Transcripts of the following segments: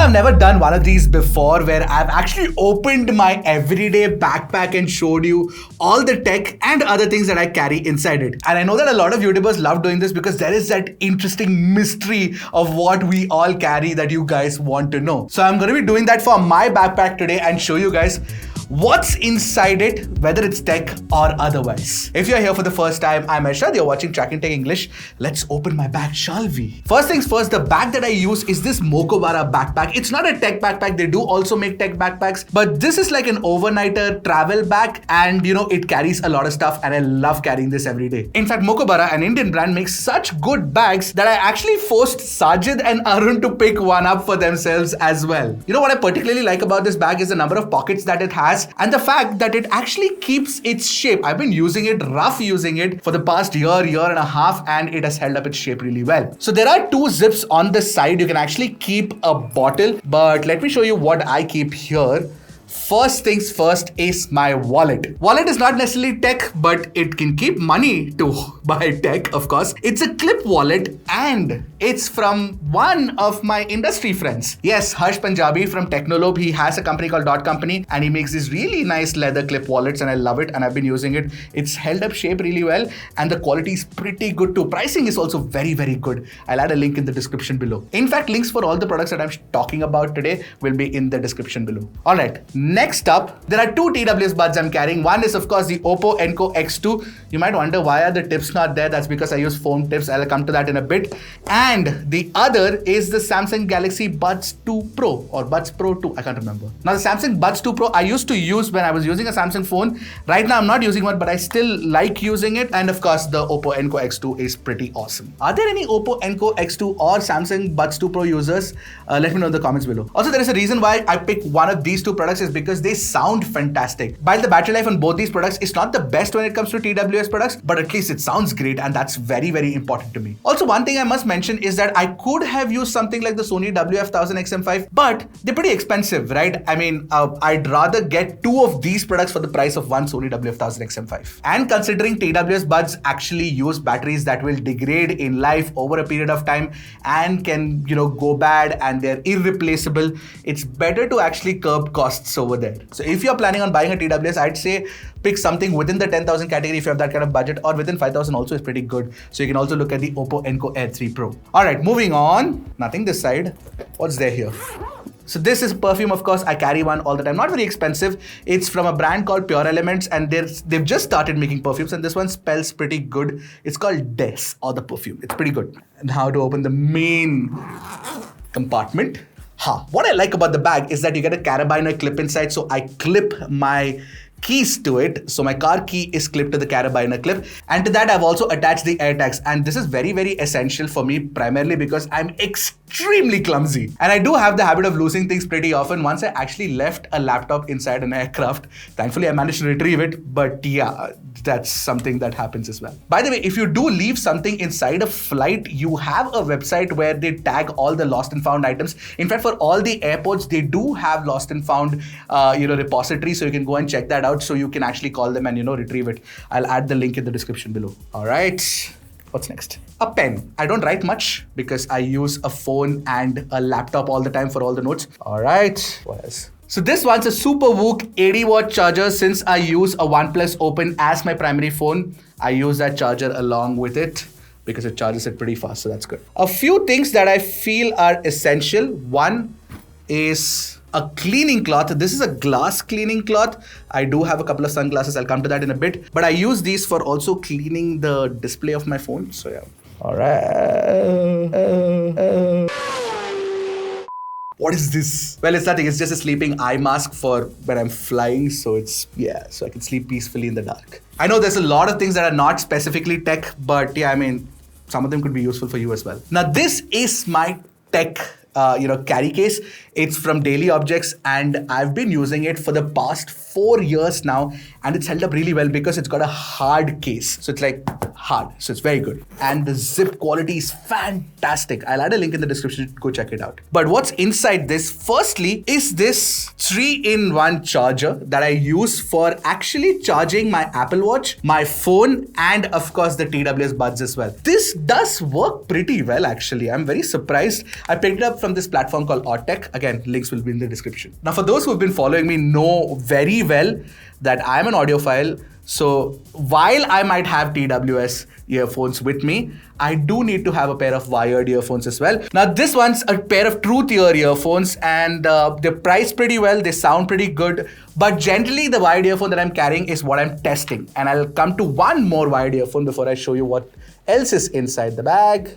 I've never done one of these before where I've actually opened my everyday backpack and showed you all the tech and other things that I carry inside it. And I know that a lot of YouTubers love doing this because there is that interesting mystery of what we all carry that you guys want to know. So I'm going to be doing that for my backpack today and show you guys what's inside it, whether it's tech or otherwise. If you're here for the first time, I'm Arshad, you're watching Tracking Tech English. Let's open my bag, shall we? First things first, the bag that I use is this Mokobara backpack. It's not a tech backpack, they do also make tech backpacks, but this is like an overnighter travel bag and it carries a lot of stuff and I love carrying this every day. In fact, Mokobara, an Indian brand, makes such good bags that I actually forced Sajid and Arun to pick one up for themselves as well. You know what I particularly like about this bag is the number of pockets that it has and the fact that it actually keeps its shape. I've been using it for the past year and a half, and it has held up its shape really well. So there are two zips on the side. You can actually keep a bottle, but let me show you what I keep here. First things first is my wallet. Wallet is not necessarily tech, but it can keep money to buy tech, of course. It's a clip wallet and it's from one of my industry friends. Yes, Harsh Punjabi from Technolobe. He has a company called Dot Company and he makes these really nice leather clip wallets and I love it and I've been using it. It's held up shape really well and the quality is pretty good too. Pricing is also very, very good. I'll add a link in the description below. In fact, links for all the products that I'm talking about today will be in the description below. All right. Next up, there are two TWS buds I'm carrying. One is of course the Oppo Enco X2. You might wonder why are the tips not there? That's because I use foam tips. I'll come to that in a bit. And the other is the Samsung Galaxy Buds 2 Pro or Buds Pro 2. I can't remember. Now the Samsung Buds 2 Pro I used to use when I was using a Samsung phone. Right now I'm not using one, but I still like using it. And of course the Oppo Enco X2 is pretty awesome. Are there any Oppo Enco X2 or Samsung Buds 2 Pro users? Let me know in the comments below. Also, there is a reason why I picked one of these two products is because they sound fantastic. While the battery life on both these products is not the best when it comes to TWS products, but at least it sounds great and that's very, very important to me. Also, one thing I must mention is that I could have used something like the Sony WF-1000XM5, but they're pretty expensive, right? I mean, I'd rather get two of these products for the price of one Sony WF-1000XM5. And considering TWS buds actually use batteries that will degrade in life over a period of time and can, go bad and they're irreplaceable, it's better to actually curb costs over there. So if you're planning on buying a TWS, I'd say pick something within the 10,000 category if you have that kind of budget, or within 5,000 also is pretty good. So you can also look at the Oppo Enco Air 3 Pro. All right, moving on. Nothing this side. What's there here? So this is perfume, of course. I carry one all the time. Not very expensive. It's from a brand called Pure Elements and they've just started making perfumes and this one smells pretty good. It's called Des or the perfume. It's pretty good. And how to open the main compartment. What I like about the bag is that you get a carabiner clip inside. So I clip my keys to it. So my car key is clipped to the carabiner clip. And to that, I've also attached the AirTags. And this is very, very essential for me, primarily because I'm extremely clumsy. And I do have the habit of losing things pretty often. Once I actually left a laptop inside an aircraft. Thankfully, I managed to retrieve it. But yeah, that's something that happens as well. By the way, if you do leave something inside a flight, you have a website where they tag all the lost and found items. In fact, for all the airports, they do have lost and found, repository. So you can go and check that out. So you can actually call them and, retrieve it. I'll add the link in the description below. All right. What's next? A pen. I don't write much because I use a phone and a laptop all the time for all the notes. All right. What else? So this one's a SuperVOOC 80-watt charger. Since I use a OnePlus Open as my primary phone, I use that charger along with it because it charges it pretty fast. So that's good. A few things that I feel are essential. One is a cleaning cloth. This is a glass cleaning cloth. I do have a couple of sunglasses. I'll come to that in a bit. But I use these for also cleaning the display of my phone. So yeah. All right. What is this? Well, it's nothing. It's just a sleeping eye mask for when I'm flying. So so I can sleep peacefully in the dark. I know there's a lot of things that are not specifically tech, but yeah, I mean, some of them could be useful for you as well. Now, this is my tech carry case. It's from Daily Objects and I've been using it for the past 4 years now and it's held up really well because it's got a hard case. So it's like hard. So it's very good. And the zip quality is fantastic. I'll add a link in the description. Go check it out. But what's inside this, firstly, is this 3-in-1 charger that I use for actually charging my Apple Watch, my phone, and of course the TWS buds as well. This does work pretty well actually. I'm very surprised. I picked it up up from this platform called Audtech. Again, links will be in the description. Now, for those who have been following me know very well that I'm an audiophile. So while I might have TWS earphones with me, I do need to have a pair of wired earphones as well. Now this one's a pair of Truth Ear earphones, and they're priced pretty well, they sound pretty good, but generally the wired earphone that I'm carrying is what I'm testing. And I'll come to one more wired earphone before I show you what else is inside the bag.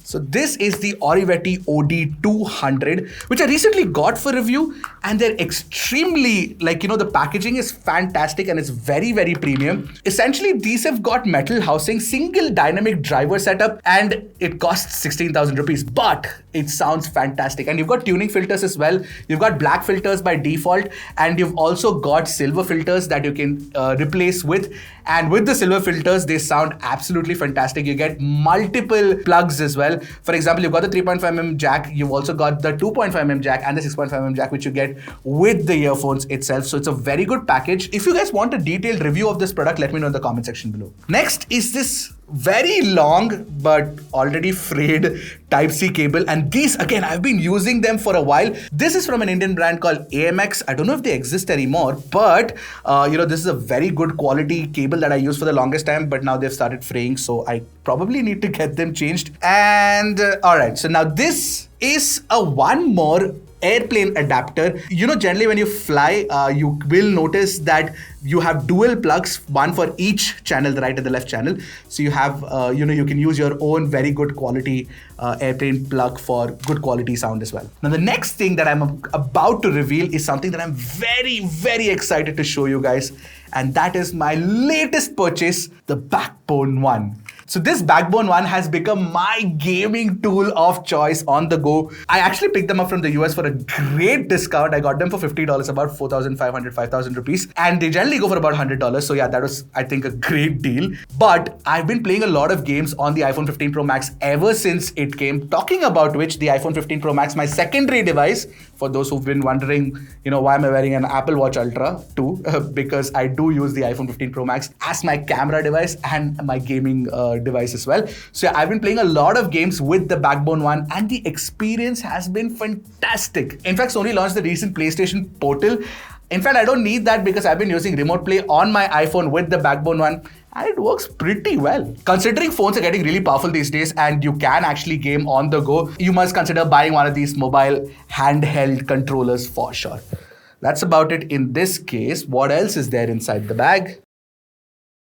So this is the Oriveti OD200, which I recently got for review, and they're extremely, the packaging is fantastic and it's very, very premium. Essentially, these have got metal housing, single dynamic driver setup, and it costs 16,000 rupees, but it sounds fantastic. And you've got tuning filters as well. You've got black filters by default, and you've also got silver filters that you can replace with. And with the silver filters, they sound absolutely fantastic. You get multiple plugs as well. For example, you've got the 3.5mm jack, you've also got the 2.5mm jack and the 6.5mm jack, which you get with the earphones itself. So it's a very good package. If you guys want a detailed review of this product, let me know in the comment section below. Next is this very long but already frayed Type-C cable, and these again, I've been using them for a while. This is from an Indian brand called AMX. I don't know if they exist anymore, but this is a very good quality cable that I used for the longest time, but now they've started fraying, so I probably need to get them changed. And all right, so now this is a one more airplane adapter. Generally when you fly, you will notice that you have dual plugs, one for each channel, the right and the left channel. So you have, you can use your own very good quality airplane plug for good quality sound as well. Now the next thing that I'm about to reveal is something that I'm very, very excited to show you guys. And that is my latest purchase, the Backbone One. So this Backbone One has become my gaming tool of choice on the go. I actually picked them up from the US for a great discount. I got them for $50, about 4,500, 5,000 rupees. And they generally go for about $100. So yeah, that was, I think, a great deal. But I've been playing a lot of games on the iPhone 15 Pro Max ever since it came. Talking about which, the iPhone 15 Pro Max, my secondary device, for those who've been wondering, why am I wearing an Apple Watch Ultra 2? Because I do use the iPhone 15 Pro Max as my camera device and my gaming device as well. So yeah, I've been playing a lot of games with the Backbone One, and the experience has been fantastic. In fact, Sony launched the recent PlayStation Portal. In fact, I don't need that because I've been using Remote Play on my iPhone with the Backbone One, and it works pretty well. Considering phones are getting really powerful these days and you can actually game on the go, you must consider buying one of these mobile handheld controllers for sure. That's about it in this case. What else is there inside the bag?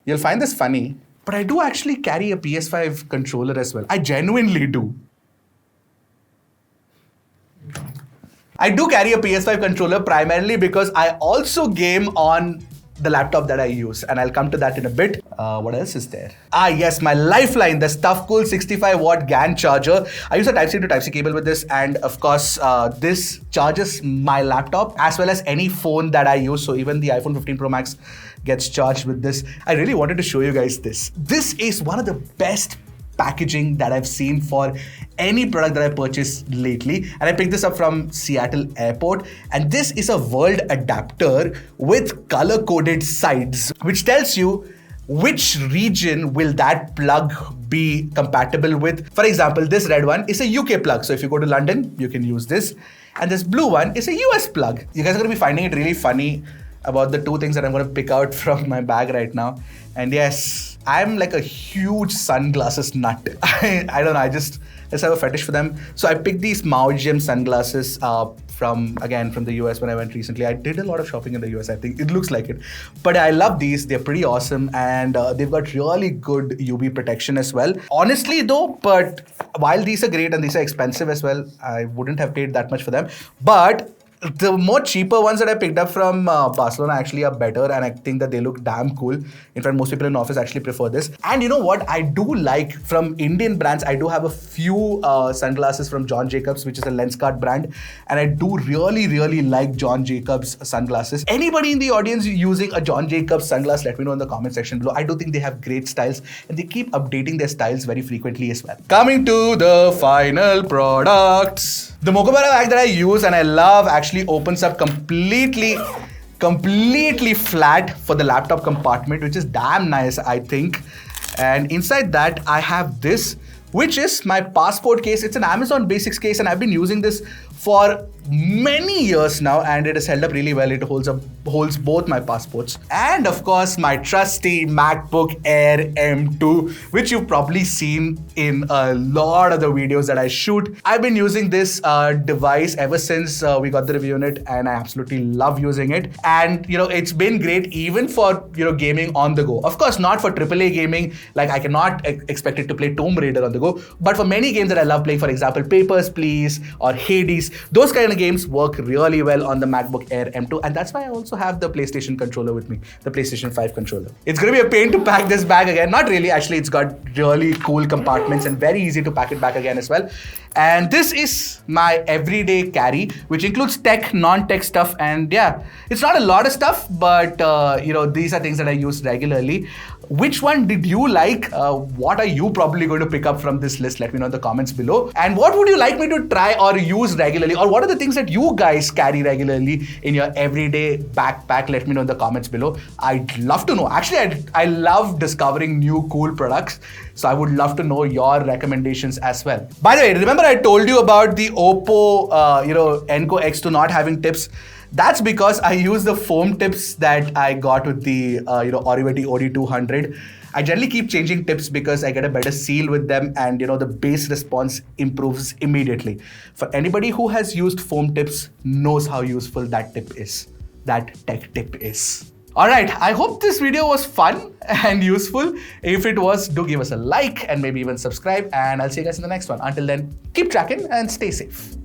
You'll find this funny, but I do actually carry a PS5 controller as well. I genuinely do. I do carry a PS5 controller primarily because I also game on the laptop that I use, and I'll come to that in a bit. What else is there? Yes, my Lifeline, the StuffCool 65-watt GAN charger. I use a Type-C to Type-C cable with this, and of course, this charges my laptop as well as any phone that I use. So even the iPhone 15 Pro Max gets charged with this. I really wanted to show you guys this. This is one of the best packaging that I've seen for any product that I purchased lately, and I picked this up from Seattle Airport, and this is a world adapter with color-coded sides, which tells you which region will that plug be compatible with. For example, this red one is a UK plug, so if you go to London, you can use this, and this blue one is a US plug. You guys are going to be finding it really funny about the two things that I'm going to pick out from my bag right now. And yes, I'm like a huge sunglasses nut. I don't know, I just have a fetish for them. So I picked these Maojium sunglasses from the US when I went recently. I did a lot of shopping in the US, I think. It looks like it. But I love these. They're pretty awesome, and they've got really good UV protection as well. Honestly though, but while these are great and these are expensive as well, I wouldn't have paid that much for them. But the more cheaper ones that I picked up from Barcelona actually are better, and I think that they look damn cool. In fact, most people in the office actually prefer this. And you know what? I do like from Indian brands, I do have a few sunglasses from John Jacobs, which is a Lenskart brand. And I do really, really like John Jacobs sunglasses. Anybody in the audience using a John Jacobs sunglass, let me know in the comment section below. I do think they have great styles, and they keep updating their styles very frequently as well. Coming to the final products. The Mokobara bag that I use and I love actually opens up completely flat for the laptop compartment, which is damn nice, I think. And inside that, I have this, which is my passport case. It's an Amazon Basics case, and I've been using this for many years now, and it has held up really well. It holds both my passports, and of course my trusty MacBook Air M2, which you've probably seen in a lot of the videos that I shoot. I've been using this device ever since we got the review unit, and I absolutely love using it. And it's been great even for gaming on the go. Of course, not for AAA gaming. Like, I cannot expect it to play Tomb Raider on the go, but for many games that I love playing, for example, Papers, Please, or Hades, those kind of games work really well on the MacBook Air M2, and that's why I also have the PlayStation controller with me, the PlayStation 5 controller. It's going to be a pain to pack this bag again. Not really, actually. It's got really cool compartments and very easy to pack it back again as well. And this is my everyday carry, which includes tech, non-tech stuff, and yeah, it's not a lot of stuff, but these are things that I use regularly. Which one did you like? What are you probably going to pick up from this list? Let me know in the comments below. And what would you like me to try or use regularly? Or what are the things that you guys carry regularly in your everyday backpack? Let me know in the comments below. I'd love to know. Actually, I love discovering new cool products. So I would love to know your recommendations as well. By the way, remember I told you about the Oppo Enco X2 not having tips? That's because I use the foam tips that I got with the Oriveti OD200. I generally keep changing tips because I get a better seal with them, and the base response improves immediately. For anybody who has used foam tips knows how useful that tip is. That tech tip is. Alright, I hope this video was fun and useful. If it was, do give us a like and maybe even subscribe, and I'll see you guys in the next one. Until then, keep tracking and stay safe.